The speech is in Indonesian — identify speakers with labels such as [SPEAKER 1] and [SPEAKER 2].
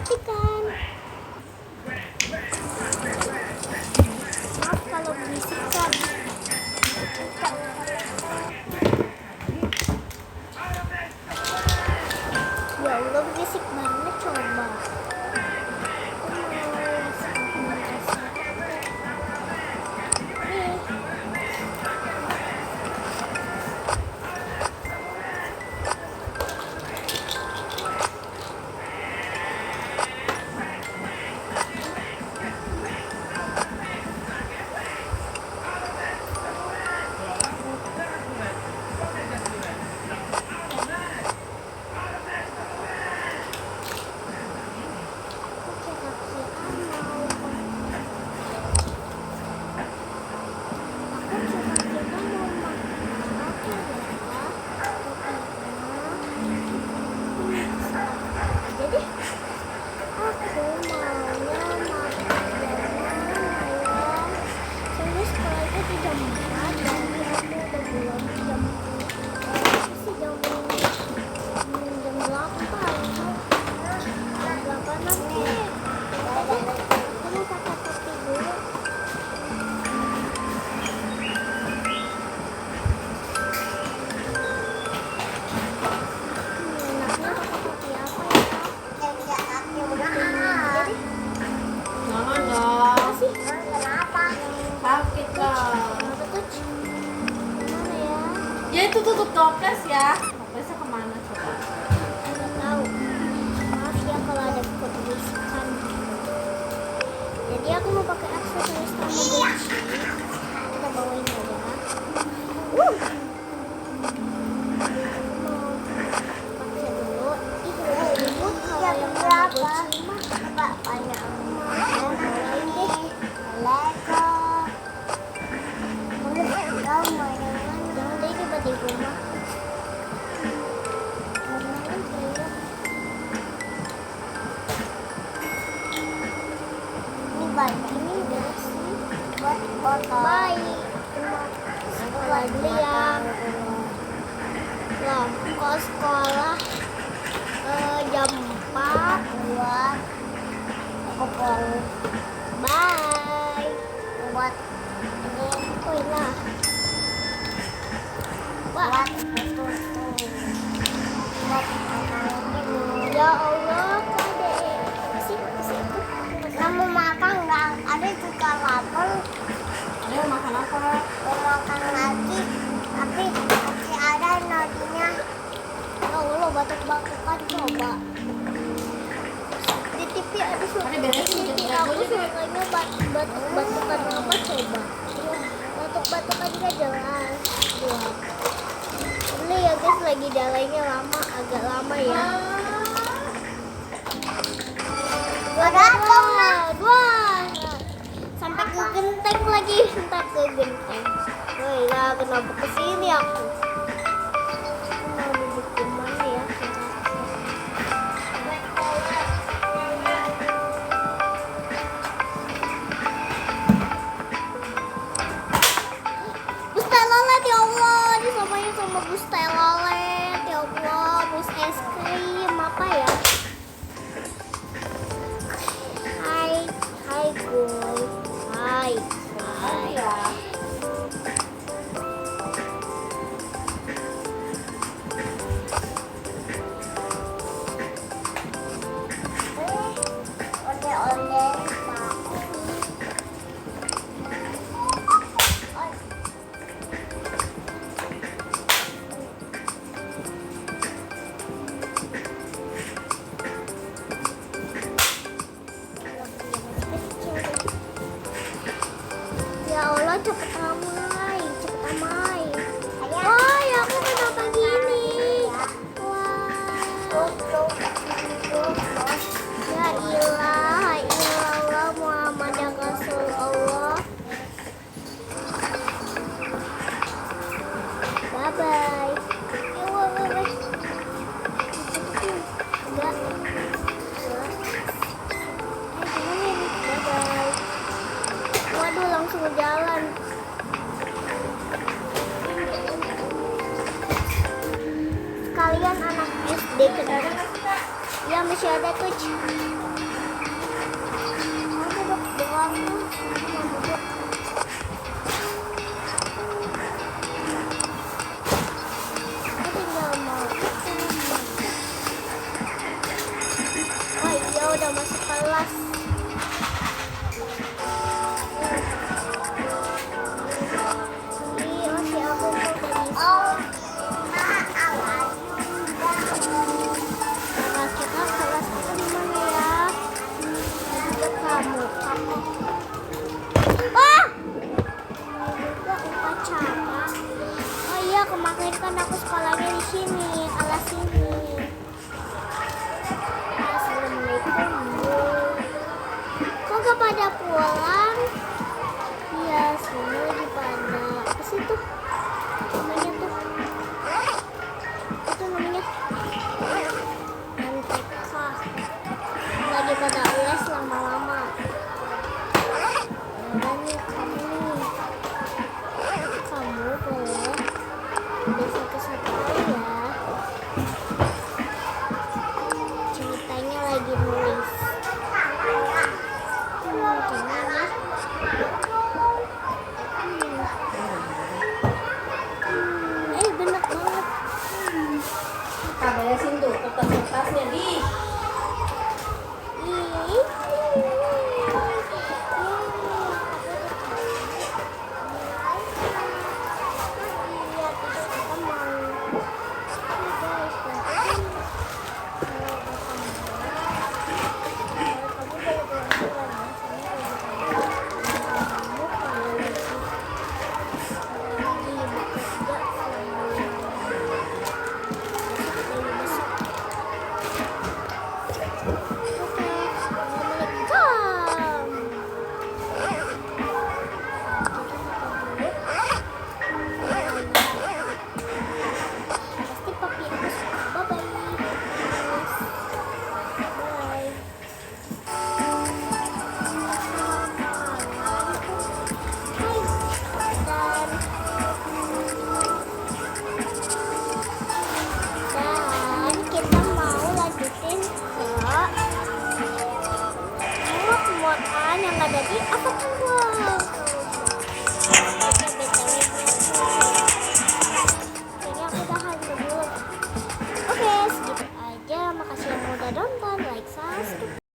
[SPEAKER 1] matikan. Maaf kalau berisikan. Ya Allah, berisik banget coba.
[SPEAKER 2] Ya itu tutup toples ya. Toplesnya kemana coba?
[SPEAKER 1] Nggak tahu. Maaf ya kalau ada keberisikan. Jadi aku mau pakai aksesoris Tamagotchi. Kita bawain aja. Pakai dulu. Ih, ribut kalau yang Tamagotchi mah. Banyak. Bawain deh. Lego. Jangan deh tiba-tiba mah. Ini bersih buat kotor. Baik. Sekolah dulu ya. Loh, kok sekolah jam 4 buat kopong. Bye. Buat ini. Oh iya. Buat ya Allah, Kade. Sih. Kamu makan nggak? Ada juga lapar.
[SPEAKER 2] Ada makan apa?
[SPEAKER 1] Mau makan lagi, tapi masih ada nadinya. Ya Allah, batuk-batukan coba. Di TV ada suara.
[SPEAKER 2] Ada beresin
[SPEAKER 1] Di TV
[SPEAKER 2] jadi
[SPEAKER 1] aku
[SPEAKER 2] lagunya.
[SPEAKER 1] suaranya batuk-batukan apa coba? Batuk-batukan nggak jelas. Dua. Ini ya guys, lagi dalainya lama, agak lama ya. Dua. Sampai ke genteng lagi, ntar ke genteng. Woi lah, kenapa kesini aku? Mau duduk di mana ya? Bus telolet ya Allah, ini samanya sama bus telolet ya Allah, bus es krim apa ya? Hai boy, hai.
[SPEAKER 2] Ya.
[SPEAKER 1] Ondel-ondel ya Allah, cepet amai. Wah, aku kenapa gini? Wah. Ya ilaha illallah Muhammadan Rasulullah. Bye bye. Enggak. Gimana ini? Bye bye. Waduh, langsung jalan. Sekalian anak SD kenapa? Ya masih ada tuh. aku. Aku tinggal mau ketemu. Oh iya udah masuk kelas. Ih, oh si aku tuh udah bisa. Kelas kita kelas itu di mana ya? Itu kamu. Wah! Juga upacara. Oh iya kemarin kan aku sekolahnya di sini, kelas ini. Assalamualaikum. Kok gak pada pulang? Iya, semua lagi pada apa sih tuh? Namanya tuh. Itu namanya MTK. Lagi pada les lama-lama. Banyak kamu nih. Kamu boleh bisa ke satu ya. Ceritanya lagi nulis. Gimana ya? Bener banget.
[SPEAKER 2] Kita beresin tuh kertas-kertasnya di. Yang ada di apa